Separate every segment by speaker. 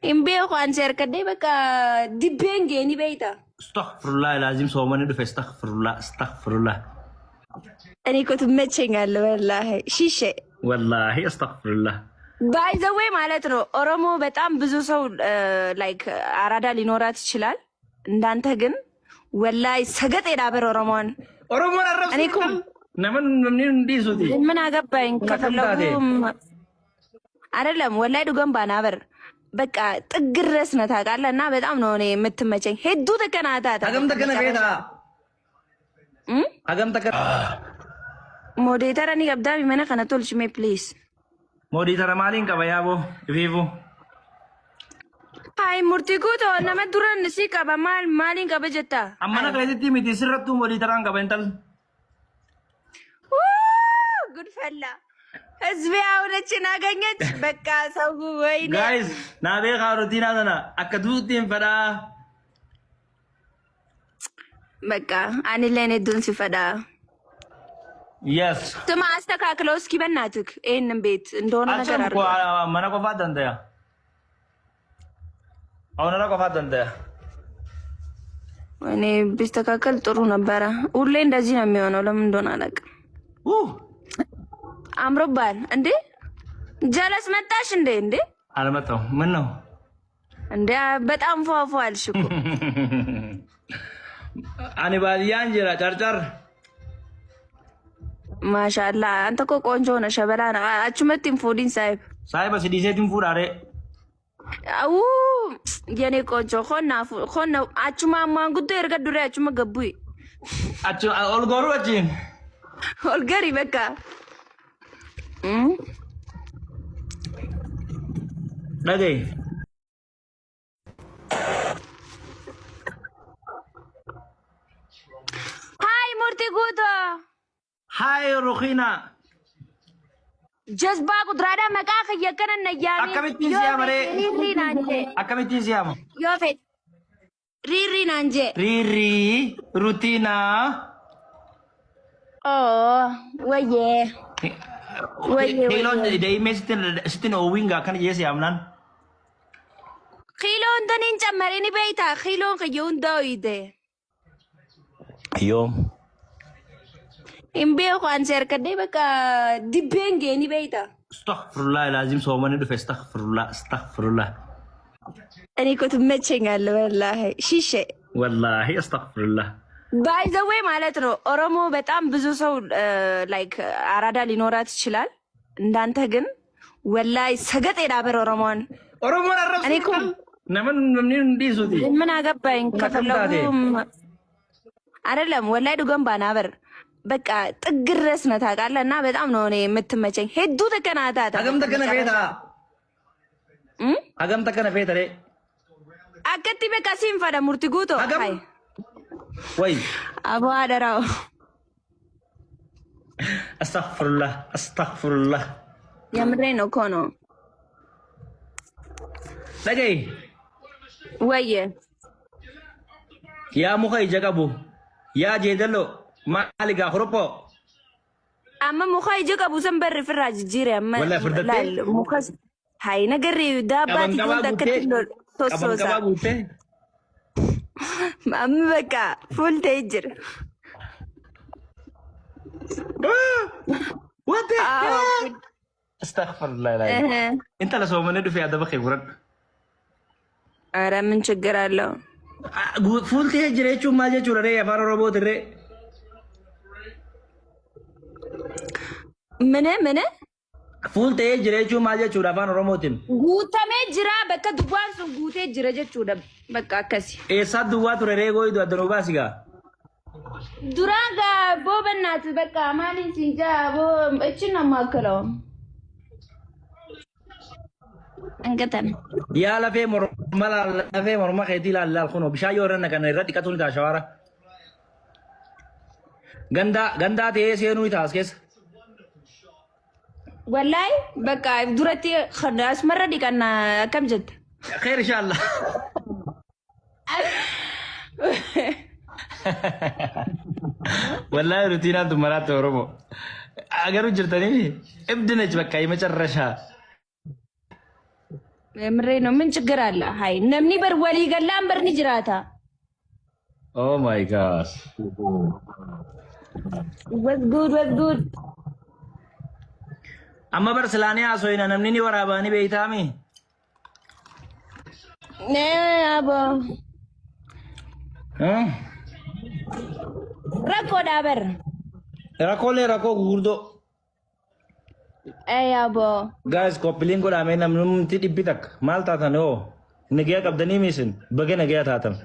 Speaker 1: إمبيه خوان سير كده بقى دبينجي ني بيتا.
Speaker 2: استغفر الله لازم صومني دف استغفر الله استغفر الله.
Speaker 1: أنا كنت متشنغ والله شيشة.
Speaker 2: والله استغفر الله.
Speaker 1: باي ذا واي ማለት ነው ኦሮሞ በጣም ብዙ ሰው ላይክ አራዳ ሊኖራት ይችላል እንዳንተ ግን ወላይ ሰገጥ የዳበር ኦሮሞን
Speaker 2: አረብስ
Speaker 1: እኔ እኮ
Speaker 2: ነምን ምን እንዲሱቲ
Speaker 1: ምን አገባኝ ከፈለጉ አይደለም ወላይ ዱገም ባናበር በቃ ጥግ ድረስ ነው ታውቃለህ እና በጣም ነው እኔ የምትመቸኝ ሄዱ ተከናታታ
Speaker 2: አገም ተከነ ቤታ አገም ተከነ
Speaker 1: ሞዴተር እኔ ገባኝ መነ ከነቶልሽ ሜ ፕሊዝ
Speaker 2: ሞዴተር ማሊን ቀበያቦ ቪቮ
Speaker 1: አይ ሙርቲኩቶ ነመ ዱረን ሲቀባ ማሊን ቀበጀታ
Speaker 2: አማና ከለቲ ሚቲ ስረቱ ሞዴተራን ቀበንተል
Speaker 1: ጉድፈላ ህዝብ ያውነችን አገኘች በቃ ሰው ወይኔ
Speaker 2: ጋይስ ናቤ ካሮቲና ተና አከዱቲን ፈዳ
Speaker 1: በቃ አኒ ለኔ ዱን ሲፈዳ
Speaker 2: yes
Speaker 1: ስማ አስተካክለው እስኪ በእናትህ ይሄንን ቤት እንደሆነ ነገር አርጋ
Speaker 2: ማና ቆፋ ደንደያ አሁን ቆፋ ደንደያ
Speaker 1: እኔ ቢስተካከል ጥሩ ነበረ ሁሌ እንደዚህ ነው የሚሆነው ለምን እንደሆነ አላውቅም አምሮባል እንዴ ጀለስ መጣሽ እንዴ
Speaker 2: አልመጣው ምን ነው
Speaker 1: እንዴ በጣም ፏፏልሽ እኮ
Speaker 2: አኒ ባዲያን ጀራ ጨርጨር
Speaker 1: ማሻአላ አንተ እኮ ቆንጆ ነህ ሸበላ ነህ አቹመቲም ፉዲን ሳይብ
Speaker 2: በስዲሴቲን ፉድ አሬ
Speaker 1: አው የኔ ቆንጆ ሆና አቹማ ማን ጉዳይ እርገ ዱሬ አቹማ ገቡይ
Speaker 2: አቹ ኦልጎሩ አቺን
Speaker 1: ኦልገሪ በቃ
Speaker 2: ነገይ
Speaker 1: ሃይ ሙርቲ ጉቶ
Speaker 2: ሃይ ሩኺና
Speaker 1: ጀዝባ ጉድራዳ መቃኸ የከነነ ያሚ
Speaker 2: አከሚቲን ሲያመሬ አከሚቲን ሲያማ
Speaker 1: ዮፌት ሪሪ ናንጄ
Speaker 2: ሪሪ ሩቲና
Speaker 1: ኦ ወዬ
Speaker 2: ኪሎን ደይሜ ስትን ኦዊንጋ ከን የስ ያምናን
Speaker 1: ኪሎ እንደኔን ጨመሬኒ በይታ ኪሎን ከየውን ዳዊደ
Speaker 2: ዮም
Speaker 1: إمبيه خوان سير كده بقى دبينجي ني بيتا.
Speaker 2: استغفر الله لازم صومني دف استغفر الله استغفر الله.
Speaker 1: أنا كنت متشنغ والله شيشة.
Speaker 2: والله استغفر الله.
Speaker 1: باي ذا واي ማለት ነው ኦሮሞ በጣም ብዙ ሰው ላይክ አራዳ ሊኖራት ይችላል እንዳንተ ግን ወላይ ሰገጥ የዳበር ኦሮሞን
Speaker 2: አረብስ
Speaker 1: እኔ እኮ
Speaker 2: ነምን ምን እንዲሱቲ
Speaker 1: ምን አገባኝ ከፈለጉ አይደለም ወላይ ዱገም ባናበር በቃ ጥግ ድረስ ነው ታውቃለህ እና በጣም ነው እኔ የምትመቸኝ ሄዱ ተከናታታ
Speaker 2: አገም ተከነ ቤታ ለ
Speaker 1: አከቲ በቃ ሲንፈዳ ሙርቲ ጉቶ ሃይ
Speaker 2: ወይ
Speaker 1: አቡ አደራው
Speaker 2: አስተግፍሩላህ አስተግፍሩላህ
Speaker 1: የምሬን ነው እኮ ነው
Speaker 2: ነገይ
Speaker 1: ወየ
Speaker 2: ያ ሙኸይ ጀቀቡ ያ ጄደሎ ማሊጋ ሁሩፖ
Speaker 1: አማ ሙኸይ ጀቀቡ ሰንበር ፍራጅ ጂሪ አማ
Speaker 2: ወላ ፍርደቴ
Speaker 1: ሙኸስ ሃይ ነገር ዳባት ተከትሎ ቶሶሳ ማም በቃ ፉል ተይጅር
Speaker 2: ወደ አስተግፍሩላህ ላይ እንት ለሰው ምን ድፍ ያደበኸ ይወረድ
Speaker 1: አረ ምን ችግር አለው
Speaker 2: ፉል ተይጅሬቹ ማጀቹ ለሬ ያፋሮ ሮቦት ሬ ምን ፉል ተይጅሬቹ ማጀቹ ለፋን ሮሞቲን
Speaker 1: ጉተሜ ጅራ በቃ ዱባን ሱ ጉቴ ጅረ ጀቹ በቃ ከሲ
Speaker 2: ኤሳ ዱዋቱ ሬ ጎይዶ አደኑ ባሲጋ
Speaker 1: ዱራጋ ቦበናት በቃ ማሊን ሲንጃ ቦ እቺን ነው ማከለው እንገተን
Speaker 2: ያ ለፌ ሞርማላ ለፌ ሞርማ ኸቲ ላል ኹኖ ቢሻዮ ረነ ከነ ረዲ ቀቱን ታሻዋራ ገንዳ ተየሴኑ ይታስከስ
Speaker 1: والله بقى درتي خلاص مرة دي كان كم جد
Speaker 2: خير ان شاء الله والله روتينا تمرات ኦሮሞ አገሩ ጅርተኒ እብድነች በቃ የመጨረሻ
Speaker 1: ምሬ ነው። ምን ችግር አለ? ሃይ ነምኒ በር ወሊ ገላም በር ንጅራታ
Speaker 2: Oh my God.
Speaker 1: was good.
Speaker 2: Amma bar silani asoina namni ni warabani beitami.
Speaker 1: Ne abo.
Speaker 2: Huh?
Speaker 1: Rako dabar.
Speaker 2: Rako gurdo.
Speaker 1: Abo.
Speaker 2: Guys, kopiling ko namin namnum tidipitak. Mal tatano. Nagaya kabdani misin. Bagay nagaya tatam.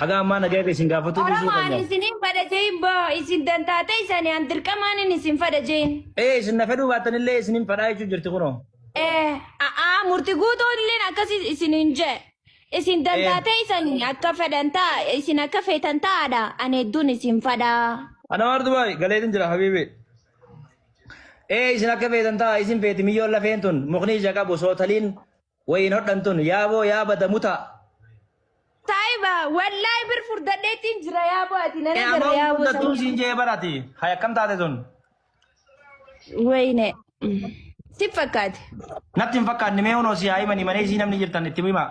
Speaker 2: Haga amma nagaya kasi gafatu bisu
Speaker 1: Orang
Speaker 2: kanya.
Speaker 1: ani sini pada jain bo. Isin dan tata isani antir kamane ni sim pada jain.
Speaker 2: Isin nafedu batanille isinin padai chu jirti kuno.
Speaker 1: Murti guto illeen akkas isin inje. Isin dan tata isani akka fedanta isin akka fetantadha. Ani hedduun isin fada.
Speaker 2: Ana wardu boy galeetin jira habibi. Isin akka fetanta isin feti miyyoon lafeentun mukni jaqa bosootalin wayin hodhantun yaaboo yaabata muta.
Speaker 1: Taiba wallahi bir furdadeetiin jira yaaboo ati nana
Speaker 2: Amma
Speaker 1: gara yaaboo
Speaker 2: hundattuu siin jee barati. Hay akkam taate tun.
Speaker 1: Wayne si fakkaate.
Speaker 2: Natti hin fakkaanne mee hunoo si haa himani malee isii namni jirtan itti hima.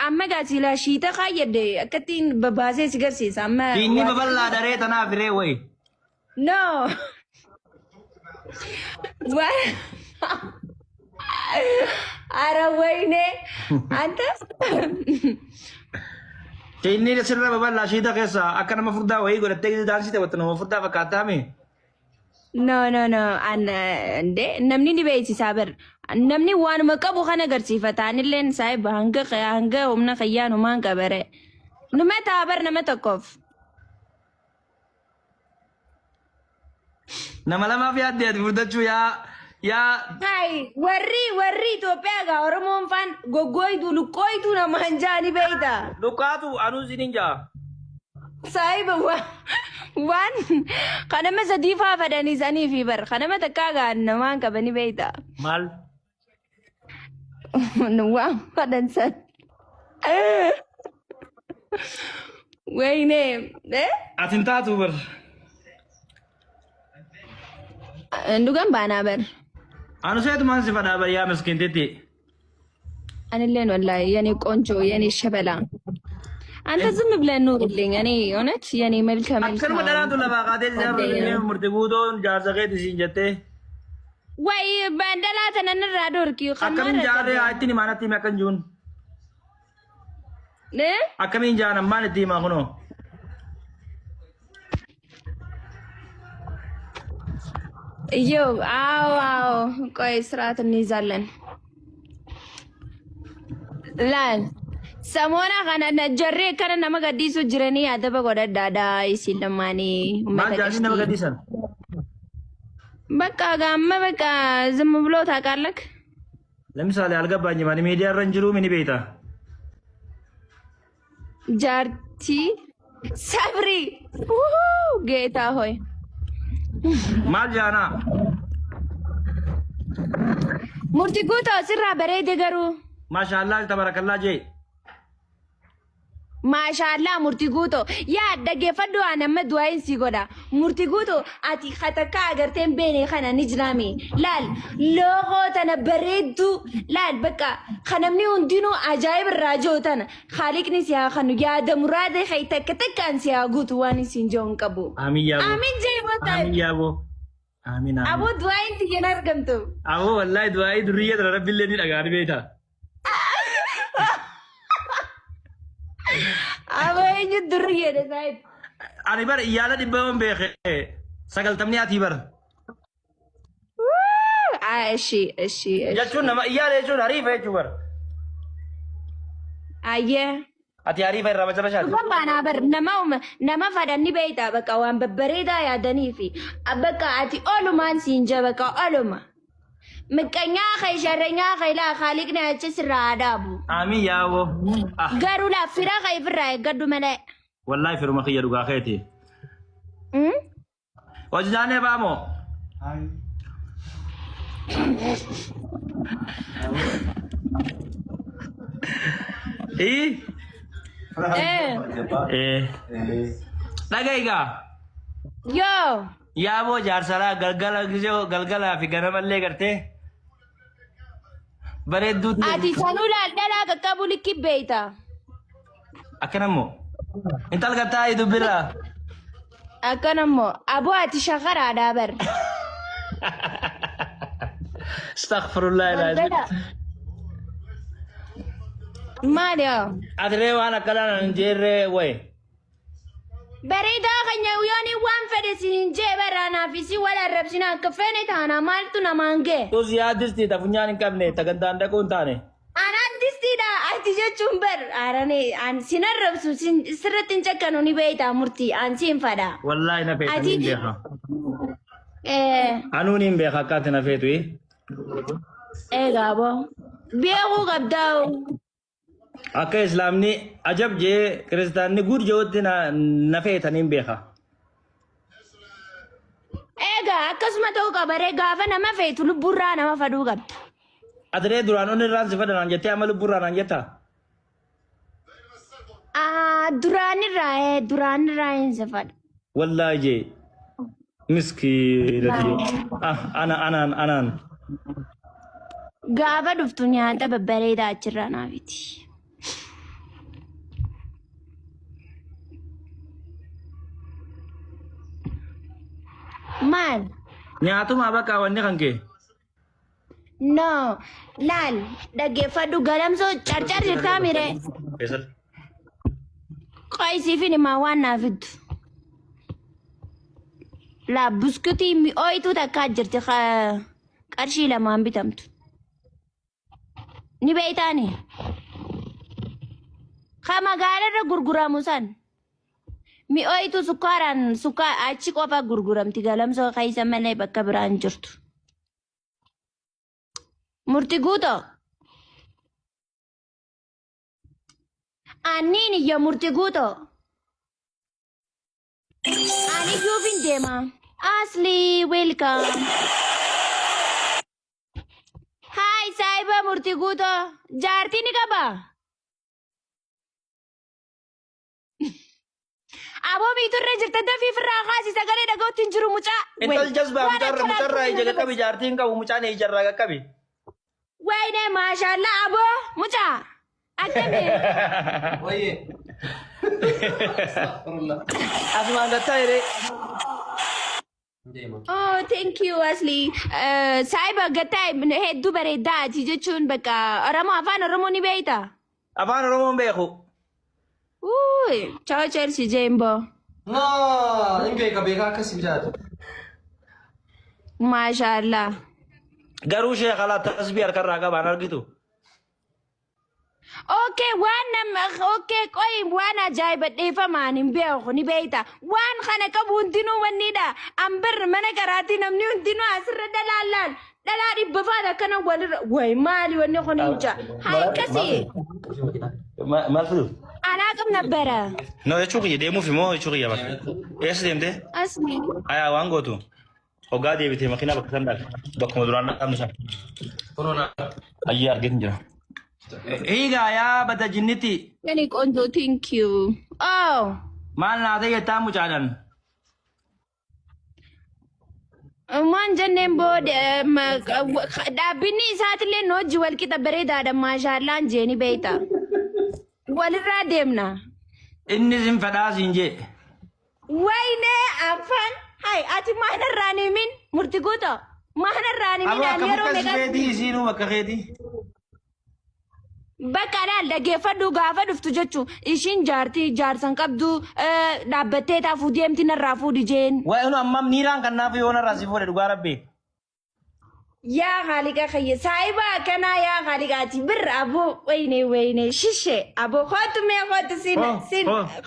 Speaker 1: Amma gaasila shiita kaayyadde akkattiin babaasee si garsiisa amma.
Speaker 2: Inni babal'aa daree tanaaf hiree wayi.
Speaker 1: No. What? Ara wayne anta.
Speaker 2: Inni sirra babal'aa shiita keessa akka nama furdaa wayii godhattee daansii taphattu nama furdaa fakkaataami.
Speaker 1: No. Ande namni ni beeksisaa bar. Namni waanuma qabu kana agarsiifata. Anilleen saayiba hanga humna qayyaan humaan qabare. Numa taabar nama tokkoof.
Speaker 2: Nama lamaaf yaadde ati furdachuu yaa.
Speaker 1: Hai warri Itoophiyaa gaa Oromoon faan goggooytu luqqooytu namaan jaani beeyta.
Speaker 2: Lukaatu anuu sinin jaa.
Speaker 1: Saayiba waan kanama sadii faa fadanii sanii fi bar kanama takkaa gaa namaan qabanii beeyta.
Speaker 2: Maal?
Speaker 1: Waan fadan san. Wayne
Speaker 2: Ati hin taatu bar.
Speaker 1: Ndugan baanaa bar.
Speaker 2: Anu seetumaan si fadhaa bar yaa miskintitti.
Speaker 1: Anilleen wallahi የኔ ቆንጆ የኔ ሸበላ አንተ ዝም ብለህ ኑርልኝ። እኔ እውነት የኔ መልካም
Speaker 2: Akkanuma dhalaatu lafaa qaatee jaarsa murti guutoon jaarsa keetti siin jettee.
Speaker 1: ወይ በእንደላተ ነንራ ዶርኪ
Speaker 2: Akkamiin jaaree ittiin himaanatti hime akkan jiruun. Akkamiin jaan ammaan itti himaa kunoo.
Speaker 1: Yo, አዎ ቆይ ስርዓት እንይዛለን። ላል ሰሞና kana najjarree kana nama gaddiisu jiranii adaba godhadhaadhaa isin lamaanii
Speaker 2: Maal jaanii nama gaddiisan?
Speaker 1: በቃ ጋማ በቃ ዝም ብሎ ታውቃለህ።
Speaker 2: ለምሳሌ አልገባኝም። እኔ ሚዲያ ረን ጅሩ ምን ቤታ
Speaker 1: ጃርቲ ሰብሪ ጌታ ሆይ
Speaker 2: ማል ጃና
Speaker 1: ሙርቲ ጉቶ ስራ በሬደ ገሩ
Speaker 2: ማሻአላህ ተባረከላ ጄ
Speaker 1: ማሻአላ ሙርቲ ጉቶ ያ ደገፈዱ አነመ ዱአይን ሲጎዳ ሙርቲ ጉቶ አቲ ኸተካ አገርቴን ቤኔ ኸና ንጅራሚ ላል ሎጎ ተነበሬዱ ላል በቃ ኸነምኒ ሁንዲኑ አጃይብ ራጆ ተነ ኻሊቅኒ ሲያ ኸኑ ያ ደሙራደ ኸይተከተካን ሲያ ጉቱ ዋኒ ሲንጆን ቀቡ
Speaker 2: አሚን ያቦ
Speaker 1: አሚን ጄቦታ
Speaker 2: አሚን ያቦ አሚን
Speaker 1: አቡ ዱአይን ትየናር ገምቱ
Speaker 2: አቦ ወላሂ ዱአይ ዱርዬ ረቢለኒ ደጋሪ ቤታ
Speaker 1: Abaynya durya deh saya.
Speaker 2: Ani bar iyala di bawah beke. Sagal tamni ati bar.
Speaker 1: Ashi.
Speaker 2: Ya cun nama iyala cun Arif ya bar.
Speaker 1: Ayah.
Speaker 2: Ati Arif ya ramadhan macam.
Speaker 1: Bukan mana ber nama fadan ni beta baka wan bebereda ya danifi. Abaka ati oluman sinja baka oluma. Mekanya khay sharanya khay la khalik na chisra adabu.
Speaker 2: Amin ya wo.
Speaker 1: Garula fira khay fira gadu male.
Speaker 2: Wallahi firu makhiya duga khayati. Wajidane bamo. Dhagayga.
Speaker 1: Yo.
Speaker 2: Ya wo jaarsala galgala fi ganamalle garte. bareedduu
Speaker 1: Ati sanuu laaldalaa qaqqabu likki beeyta.
Speaker 2: akkanammoo intal gattaa dubbirraa
Speaker 1: Akkanammoo aboo ati shakaraadhaa bar.
Speaker 2: astaghfirullah ilaahi
Speaker 1: Maali yaa?
Speaker 2: atiree waan akkanaan hin jeerree wayi
Speaker 1: Bareedaa keenya yooni waan fedhe siin jee baraanaaf isi wal arrabsina akka feene taana maaltu namaan gee?
Speaker 2: tus yaaddisti tafunyaan hin qabne tagantaan dhaquu hin taane
Speaker 1: Anaan distiidha ati jechuun bar arane an sin arrabsu sirratti hin cakkanu ni beeyta murtii an siin fadha.
Speaker 2: wallaahi na feetan hin beeka anuun hin beeka akkaatti na feetu
Speaker 1: Egaa boo beekuu qabdaa'u.
Speaker 2: akka islaamni ajab jee kiristaanni guud jeewotti na feetan hin beeka
Speaker 1: Egaa akkasuma ta'uu qabaree gaafa nama feetu lubburraa nama faduu qabda.
Speaker 2: atiree duraan onni irraan si fadhanaan jettee amma lubburraa naan jetta
Speaker 1: Duraanirraa hin si fadha.
Speaker 2: wallaahi jee miskiinati anaan
Speaker 1: Gaafa dhuftu nyaata babbareedaa achirraa naafiti. Maal?
Speaker 2: nyaatuma bakka wanni kan kee
Speaker 1: No, laal dhaggeeffadhu galamsoo carcar jirtaa mire. Qoyisiifin himaa waan naafiddu. Laa buskutii mi'ooyituu takkaa jirti qarshii lamaan bitamtu. Ni beeytaani? Ka magaalarra gurguramu san. Mi'ooyituu sukkaaraan achi qofa gurguramti galamsoo keessa malee bakka biraan jirtu. Murti guuto. Anniin iyya murti guuto. Ani yuufin deema. Asli welcome. Hi saahiba murti guuto. Jaartii ni qaba. Aboo biiturra jirta dafii firraa kaasi sagalee dhaga'utti hin jiru mucaa.
Speaker 2: intal jazbaa mucarraa ija qaqqabi jaartiin qabu mucaan ijarraa qaqqabi
Speaker 1: Wayne maashaallah aboo mucaa. Akkami.
Speaker 3: Oye.
Speaker 2: asumaan gattaa hiree
Speaker 1: Oh, thank you, Asli. Saahiba gattaa hedduu bareedaa ati jechuun bakka afaan Oromoo ni beeyta.
Speaker 2: afaan oromoon beeku
Speaker 1: Ciao Chelsea Jembo.
Speaker 3: No, in beeka akkasii bidaatu.
Speaker 1: Maashaallah.
Speaker 2: garuu sheekala tasbii harkarraa qabaan argitu
Speaker 1: Okay, qoy waan ajaa'iba dheeffamaan hin beeku ni beeyta. Waan kana qabu hundinuu wannidha. Ambir mana karaatii namni hundinuu asirra dalaalaan. Dhalaa dhibba faata akkana walirra. Way maali wanni kun hin jaa. Haa akkasii.
Speaker 2: maal fidu
Speaker 1: Anaa qabna bara.
Speaker 2: no jechuu kiyya deemuuf immoo jechuu kiyya bakka eessa deemte
Speaker 1: Asli.
Speaker 2: ayaa waan gootu hoggaa deebitee makiinaa bakka san dhaabde bakkuma duraan qabnu san
Speaker 3: Corona.
Speaker 2: ayyee argeetin jira hiigaa yaa bada jinniti
Speaker 1: Yani qondo thank you. Oh.
Speaker 2: maal naatee jettaa mucaadhan
Speaker 1: Maan jenneen booda dhaabbinni isaatillee hojii walqixa bareedaadha maashaallaan jeeni beeyta. Walirraa deemna.
Speaker 2: inni sin fedhaasiin jee
Speaker 1: Wayne afaan. Hai ati maanarraa nimin murti guuto. Maanarraa nimin
Speaker 2: aboo
Speaker 1: ani
Speaker 2: akka
Speaker 1: yeroo
Speaker 2: mukkas
Speaker 1: meeqa.
Speaker 2: keetii isiinuu bakka keetii
Speaker 1: Bakka laal dhaggeeffadhu gaafa dhuftu jechuun ishiin jaartii jaarsan qabdu dhaabbattee taafuu deemti narraa fuudhi jeen.
Speaker 2: waa inu ammam niiraan kan naaf yoo narraa si fuudhe dhugaa rabbi
Speaker 1: Yaa haaliqa kayya saayiba akkanaa yaa haaliqaati bir aboo wayne shishe aboo kootu mee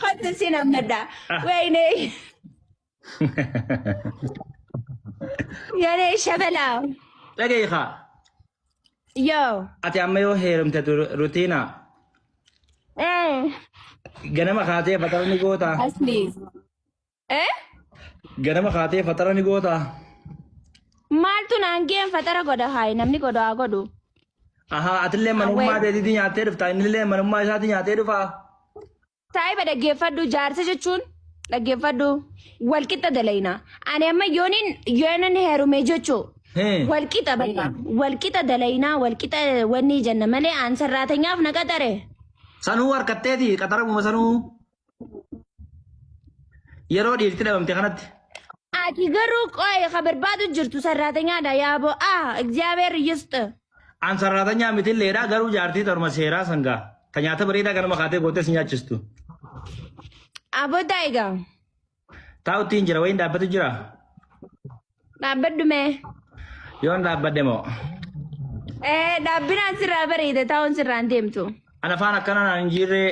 Speaker 1: kootu sin ammadda wayne. Yane shabalaa.
Speaker 2: dhageeykaa
Speaker 1: Yoo.
Speaker 2: ati amma yoo heerumte rutiina ganama kaatee fatara ni goota
Speaker 1: Asli.
Speaker 2: ganama kaatee fatara ni goota
Speaker 1: Maaltu naangeen fatara godha hayi namni godha haa godhu.
Speaker 2: ahaa atillee manummaa teetiitii nyaattee dhufta innillee manummaa isaatii nyaatee dhufa
Speaker 1: Saayiba dhaggeeffadhu jaarsa jechuun dhaggeeffadhu walqixa dalayna. Ani amma yoonin heerume jechuu والكتا بقى والكتا دلينا والكتا وني جنة ملي عن سراتنا في نقطره
Speaker 2: Sanuu harkatteeti qaxaramuma sanuu yeroo dhiirti dhabamte kanatti.
Speaker 1: Ati garuu qoy khabar baadu jirtu sarraatanyadha yaabo እግዚአብሔር ይስጥ
Speaker 2: An sarraatanya mitilleedha garuu jaartii torma seeraa sangaa ta nyaata bareedaa ganama kaatee goote si nyaachistu.
Speaker 1: Aboodaa egaa
Speaker 2: Taa'u ittiin jira wayiin dhaabbatu jira.
Speaker 1: dhaabbadhume
Speaker 2: Yoon dhaabbadde moo.
Speaker 1: dhaabbinaan sirraa bareeda taa'uun sirraan deemtu
Speaker 2: An afaan akkana naan hin jirree.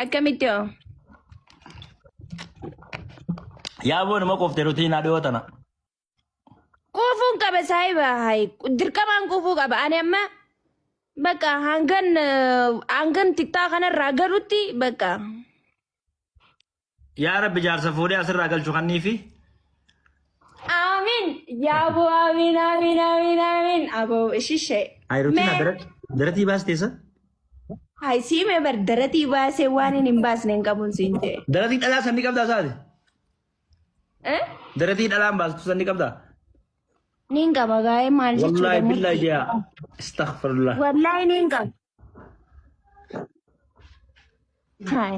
Speaker 1: akkamitti hoo
Speaker 2: Yaaboo nama qoftee nuti naa dhiyoo tana.
Speaker 1: quufuun qaba saayiba dirqamaan quufuu qaba ani amma bakka hangan tiktaa kanarraa galutti bakka
Speaker 2: Yaa Rabbi jaarsa fuudhee asirraa galchu kanniifi.
Speaker 1: Amin yaabo amin amin amin amin abo shishee
Speaker 2: Ayiruutiin daratii baasteessa.
Speaker 1: Hai siime bar daratii baasee waan hin baasne hin qabuun siin ta'e.
Speaker 2: Daratii dhalaa sanni qabdaa isaati. Daratii dhalaan baastu sanni qabdaa.
Speaker 1: Niin qaba gaa'ee maal jechuudha.
Speaker 2: Wallaahi billaahi jaa. Astaghfirullah.
Speaker 1: Wallaahi niin qaba. Hai.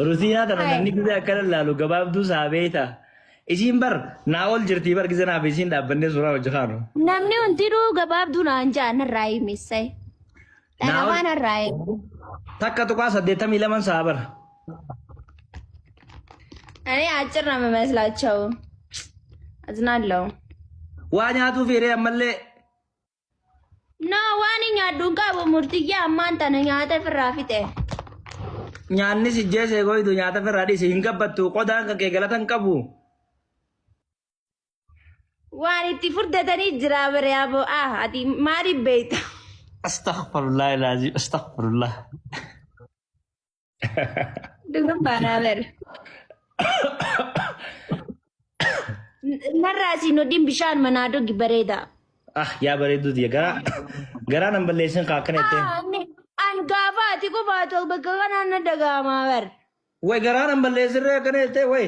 Speaker 2: Rusiinaa tana namni gizee akkana laalu gabaabduu saabeeta. Isiin bar naa ol jirtii bar gizee naaf isiin dhaabbannee suuraa hojjetaanu.
Speaker 1: Namni hundinuu gabaabduu naan ja'a narraa himissee. Dhalamaa narraa himu.
Speaker 2: Takka tuqaa 82 saa bar.
Speaker 1: እኔ አጭር ነው የምመስላቸው። አዝናለሁ።
Speaker 2: Waa nyaatu fiiree ammallee.
Speaker 1: ና ዋንኛ ዱንቃ በሙርትያ አማንተ ነው ያተ ፍራፊቴ
Speaker 2: Nyaanni si jeesee goytu nyaata firraa dhiisi hin gabbattu qodaan kan kee galatan qabu.
Speaker 1: ዋን ኢቲ ፉርደተኒ ጅራ በሪያቦ አቲ ማሪ ቤት
Speaker 2: Astaghfirullah ilaazim astaghfirullah.
Speaker 1: ድግም ባናበር ነራሲ ነው ዲም ቢሻን መናዶ ግበሬዳ
Speaker 2: Ah yaa bareeduuti garaa nan balleessin kaa akkana jettee.
Speaker 1: አንጋፋ አቲ ቆባቶ በከና ነደጋ ማበር
Speaker 2: Way garaa nan balleessirree akkana jettee way.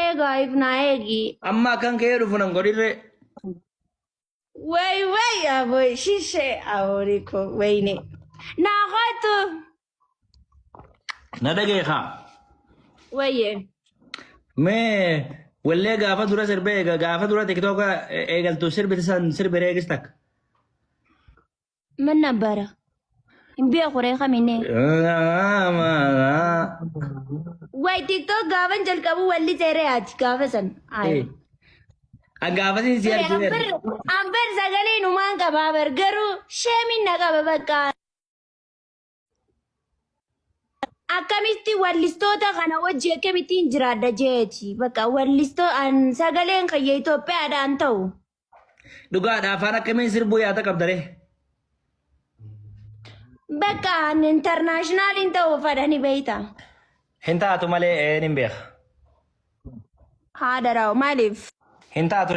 Speaker 1: ኤጋ ኢፍና ኤጊ
Speaker 2: Amma akkan kee dhufu nan godhirree.
Speaker 1: ወይ አቦይ ሺሼ አውሪኮ ወይኔ ናሆቱ
Speaker 2: Na dhagee kaa.
Speaker 1: ወዬ
Speaker 2: Mee wallee gaafa dura sirbee gaafa dura tiktooka eegaltuu sirbiti san sirbi reegis takka.
Speaker 1: ምን ነበረ እምቢ አኩሬ ከሚኔ ወይ ቲክቶክ ጋፈን ጀልቀቡ ወሊ ዜሬ አቲ ጋፈሰን አይ
Speaker 2: Angaafasin si arginu.
Speaker 1: አንበር ሰገሌ ኑማን ቀባበር ገሩ ሸሚን ነቀበ በቃ akkamitti wallistoota kana wajji akkamittiin jiraadha jeeti bakka wallistoo an sagaleen kayya Itoophiyaadhaan ta'u
Speaker 2: Dhugaadha afaan akkamiin sirbuu yaada qabdare.
Speaker 1: bakka an intarnaashinaaliin ta'uu fadhani beeyta
Speaker 2: Hin taatu malee hin beeka.
Speaker 1: haadha raa'u maaliif
Speaker 2: Hin taatu.